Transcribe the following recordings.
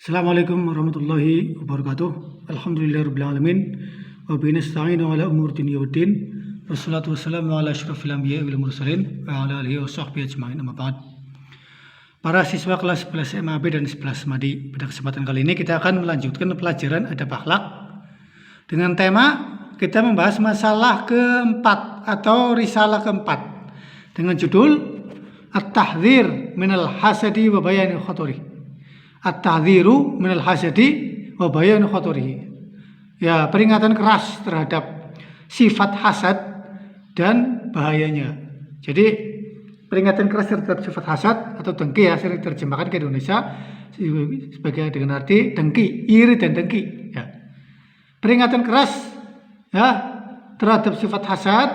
Assalamualaikum warahmatullahi wabarakatuh. Alhamdulillahirabbil alamin. Wa bihi nasta'inu ala umuri dunya waddin. Wassalatu wassalamu ala asyrafil anbiya'i wal mursalin wa ala alihi wa sahbihi ajma'in. Amma ba'd. Para siswa kelas 11 MAB dan 11 MADI, pada kesempatan kali ini kita akan melanjutkan pelajaran adab akhlak dengan tema kita membahas masalah keempat atau risalah keempat dengan judul At-Tahdzir minal hasadi wa bayanil khatari. At-tahdziru minal hasadi wa bayan khatarihi. Ya, peringatan keras terhadap sifat hasad dan bahayanya. Jadi, peringatan keras terhadap sifat hasad atau dengki ya, sering diterjemahkan ke Indonesia sebagai dengan arti dengki, iri dan dengki, ya. Peringatan keras ya terhadap sifat hasad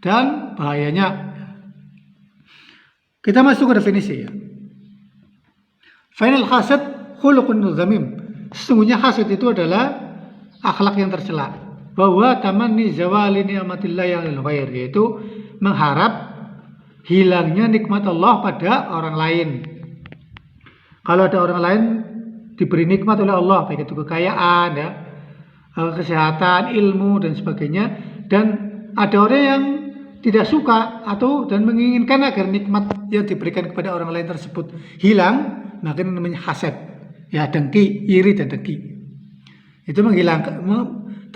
dan bahayanya. Kita masuk ke definisi ya. Final hasad khuluqun zamim. Sesungguhnya hasad itu adalah akhlak yang tercela. Bahwa tamanni zawali ni'matillah yang lil ghair, yaitu mengharap hilangnya nikmat Allah pada orang lain. Kalau ada orang lain diberi nikmat oleh Allah, baik itu kekayaan, ya, kesehatan, ilmu dan sebagainya, dan ada orang yang tidak suka atau dan menginginkan agar nikmat yang diberikan kepada orang lain tersebut hilang, maka ini namanya hasad, ya, dengki, iri dan dengki. Itu menghilangkan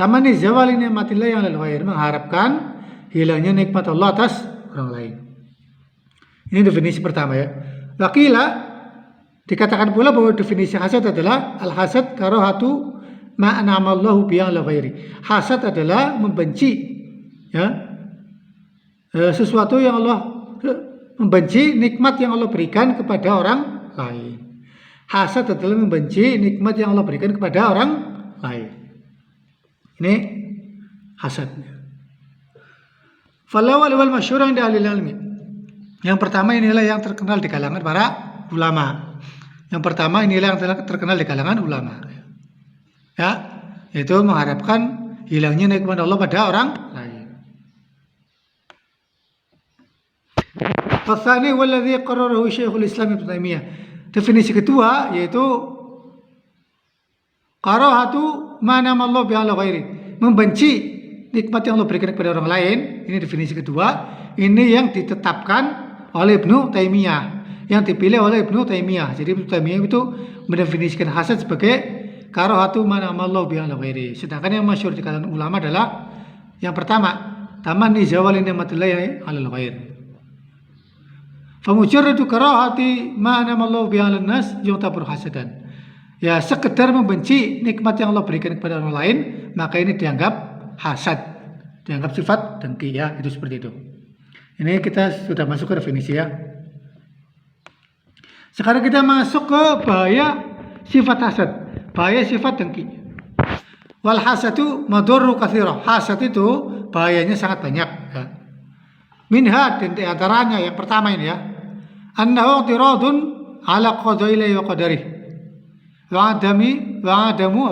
tamani zawali ni'matillah yang lil ghair, mengharapkan hilangnya nikmat Allah atas orang lain. Ini definisi pertama ya. Wakila dikatakan pula bahwa definisi hasad adalah al-hasad karahatu ma an'amallahu bihi 'ala ghairi. Hasad adalah membenci ya sesuatu yang Allah membenci nikmat yang Allah berikan kepada orang lain. Hasad adalah membenci nikmat yang Allah berikan kepada orang lain. Ini hasadnya. Falawal wal masyhur inda ahli ilmi. Yang pertama inilah yang terkenal di kalangan para ulama. Yang pertama inilah yang terkenal di kalangan ulama. Ya, yaitu mengharapkan hilangnya nikmat Allah pada orang lain. Fasani walladzi qarrarahu Syekhul Islam Ibnu Taimiyah. Definisi kedua yaitu karahatu ma namallahu bi ala ghairi, membenci nikmat yang Allah berikan kepada orang lain. Ini definisi kedua. Ini yang ditetapkan oleh Ibnu Taimiyah, yang dipilih oleh Ibnu Taimiyah. Jadi Ibnu Taimiyah itu mendefinisikan hasad sebagai karahatu ma namallahu bi ala ghairi. Sedangkan yang masyhur di kalangan ulama adalah yang pertama, tamanni zawali ni'matillahi 'alal ghair. Famujarradu karahati ma namallahu bi 'alan nas yu'tabar hasadan. Ya, sekedar membenci nikmat yang Allah berikan kepada orang lain, maka ini dianggap hasad, dianggap sifat dengki ya, itu seperti itu. Ini kita sudah masuk ke definisi ya. Sekarang kita masuk ke bahaya sifat hasad, bahaya sifat dengki. Wal hasadu madurru katsirah. Hasad itu bahayanya sangat banyak ya. Minha, di antaranya yang pertama ini ya, annahu i'tiradun ala qada'illahi wa qadarih wa adamu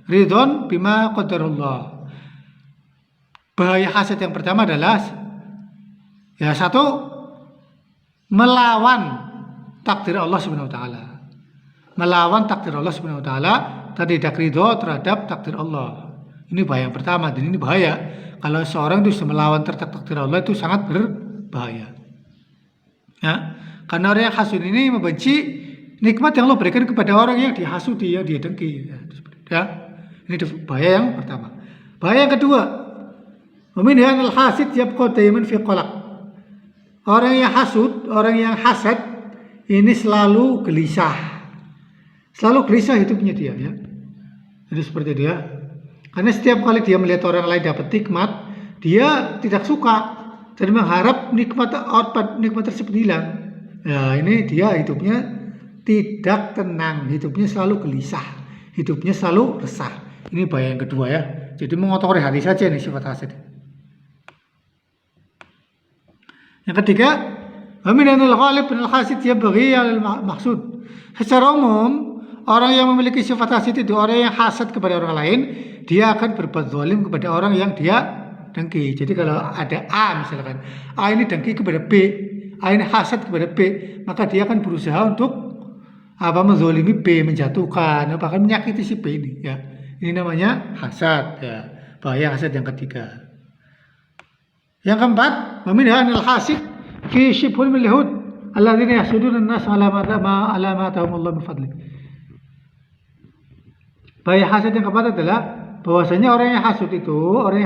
ridon bima qadarullah. Bahaya hasad yang pertama adalah ya, satu, melawan takdir Allah Subhanahu wa taala. Melawan takdir Allah Subhanahu wa taala, tidak ridho terhadap takdir Allah. Ini bahaya yang pertama, dan ini bahaya. Kalau seorang itu melawan takdir Allah itu sangat berbahaya. Ya, karena orang yang hasud ini membenci nikmat yang Allah berikan kepada orang yang dihasudi, yang dia dengki. Ya, ini bahaya yang pertama. Bahaya yang kedua, min hanal hasid yabqa daiman fi qalaq. Orang yang hasud, orang yang hasad ini selalu gelisah. Selalu gelisah hidupnya dia ya. Jadi seperti dia. Karena setiap kali dia melihat orang lain dapat nikmat, dia tidak suka dan mengharap nikmat tersebut hilang. Ya, ini dia hidupnya tidak tenang, hidupnya selalu gelisah, hidupnya selalu resah. Ini bahaya yang kedua ya. Jadi mengotori hati saja nih sifat hasad. Yang ketiga, aminanil ghalib minal hasid yabghi 'alal maqsud. Secara umum, orang yang memiliki sifat hasad itu orang yang hasad kepada orang lain, dia akan berbuat zalim kepada orang yang dia dengki. Jadi kalau ada A misalkan, A ini dengki kepada B, A ini hasad kepada B, maka dia akan berusaha untuk menzolimi B, menjatuhkan, bahkan menyakiti si B ini ya. Ini namanya hasad ya. Bahaya hasad yang ketiga. Yang keempat, memindahan al-hasid fi syibhul min al-yahud alladzina yahsuduna an-nas ala ma atahum Allah min fadli. Bahaya hasad yang keempat adalah bahwasanya orang yang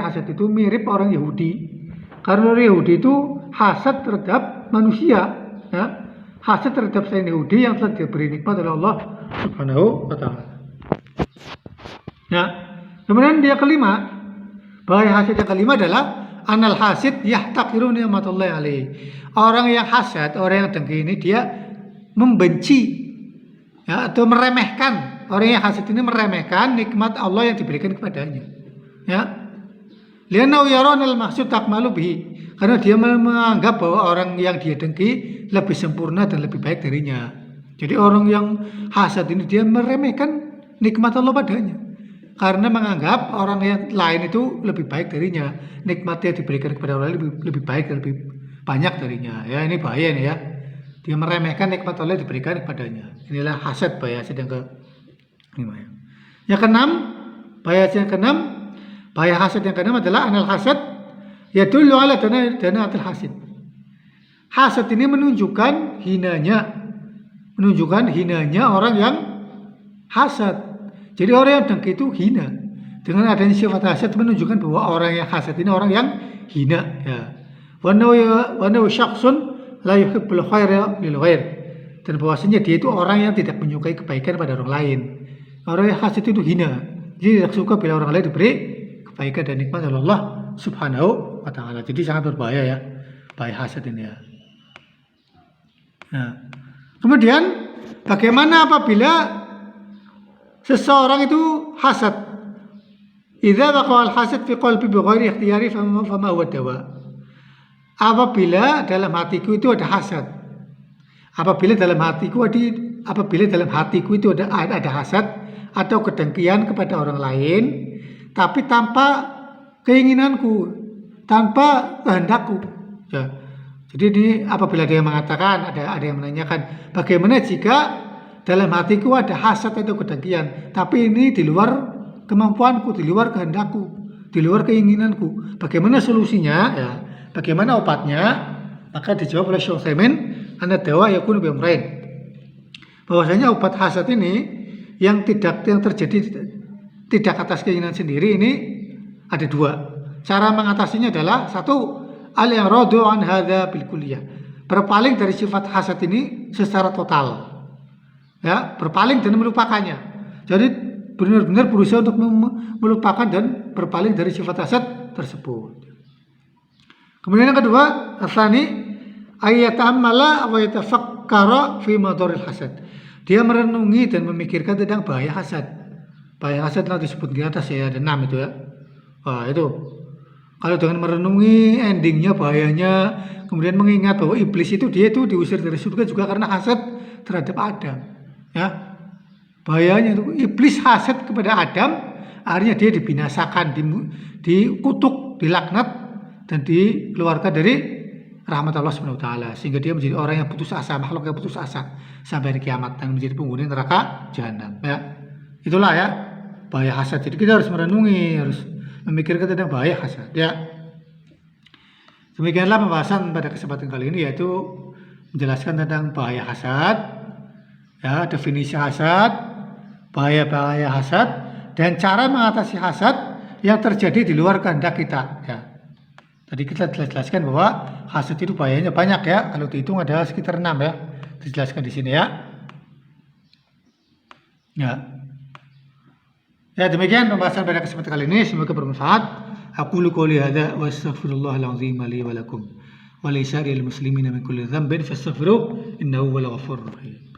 hasad itu mirip orang Yahudi. Karena orang Yahudi itu hasad terhadap manusia ya. Hasad terhadap selain Yahudi yang telah diberi nikmat oleh Allah Subhanahu wa taala. Ya. Kemudian dia kelima, bahaya hasad yang kelima adalah anal hasid yahtaqiru ni'matallahi alaihi. Orang yang hasad, orang yang dengki ini dia membenci ya, atau meremehkan. Orang yang hasad ini meremehkan nikmat Allah yang diberikan kepadanya. Ya. Lianau yaronal maksud takmalu bihi. Karena dia menganggap bahwa orang yang dia dengki lebih sempurna dan lebih baik darinya. Jadi orang yang hasad ini dia meremehkan nikmat Allah padanya. Karena menganggap orang yang lain itu lebih baik darinya. Nikmatnya diberikan kepada orang lain lebih baik dan lebih banyak darinya. Ya ini bahaya nih ya. Dia meremehkan nikmat Allah yang diberikan kepadanya. Inilah hasad, bahaya hasad yang kelima. Yang keenam, bahaya hasad yang keenam adalah anal hasad yadullu ala danatil hasid. Hasad ini menunjukkan hinanya orang yang hasad. Jadi orang yang dengki itu hina. Dengan adanya sifat hasad menunjukkan bahwa orang yang hasad ini orang yang hina ya. Wa naw syakhsun la yuhibbul khaira lil ghair. Dan bahwasanya dia itu orang yang tidak menyukai kebaikan pada orang lain. Orang yang hasad itu hina. Jadi tidak suka bila orang lain diberi kebaikan dan nikmat oleh Allah Subhanahu wa taala. Jadi sangat berbahaya ya. Bahaya hasad ini ya. Nah, kemudian bagaimana apabila seseorang itu hasad? Idza waqa'a al-hasad fi qalbi bighairi ikhtiyari fama huwa dawa. Apabila dalam hatiku itu ada hasad. Apabila dalam hatiku itu ada hasad atau kedengkian kepada orang lain, tapi tanpa keinginanku, tanpa kehendakku. Ya. Jadi ini apabila dia mengatakan, ada yang menanyakan, bagaimana jika dalam hatiku ada hasad atau kedengkian, tapi ini di luar kemampuanku, di luar kehendakku, di luar keinginanku. Bagaimana solusinya? Ya, bagaimana obatnya? Maka dijawab oleh Syekh Utsaimin, anna dawa yakunu bi amrayn. Bahwasanya obat hasad ini yang terjadi tidak atas keinginan sendiri ini ada dua. Cara mengatasinya adalah satu, al-i'radu an hadza bil kulliyah. Berpaling dari sifat hasad ini secara total. Ya, berpaling dan melupakannya. Jadi benar-benar berusaha untuk melupakan dan berpaling dari sifat hasad tersebut. Kemudian yang kedua, asani ayata'ammala wa yatafakkara fi madharil hasad. Dia merenungi dan memikirkan tentang bahaya hasad. Bahaya hasad telah disebut di atas ya, ada 6 itu ya. Wah, itu. Kalau dengan merenungi endingnya bahayanya, kemudian mengingat bahwa iblis itu dia itu diusir dari surga juga karena hasad terhadap Adam. Ya. Bahayanya itu iblis hasad kepada Adam, akhirnya dia dibinasakan, dikutuk, dilaknat dan dikeluarkan dari rahmat Allah Subhanahu wa taala, sehingga dia menjadi orang yang putus asa, makhluk yang putus asa sampai hari kiamat dan menjadi penghuni neraka jahanam ya. Itulah ya bahaya hasad. Jadi kita harus merenungi, harus memikirkan tentang bahaya hasad ya. Demikianlah pembahasan pada kesempatan kali ini, yaitu menjelaskan tentang bahaya hasad ya, definisi hasad, bahaya hasad, dan cara mengatasi hasad yang terjadi di luar kehendak kita ya. Tadi kita jelaskan bahwa hasad itu bahayanya banyak ya. Kalau dihitung ada sekitar 6 ya. Dijelaskan di sini ya. Ya, demikian pembahasan pada kesempatan kali ini. Semoga bermanfaat. Aqulu qouli hadza wa astaghfirullahal azim li wa lakum wa li sa'iril muslimina min kulli dhanbin fastaghfiruhu innahu huwal ghafurur rahim.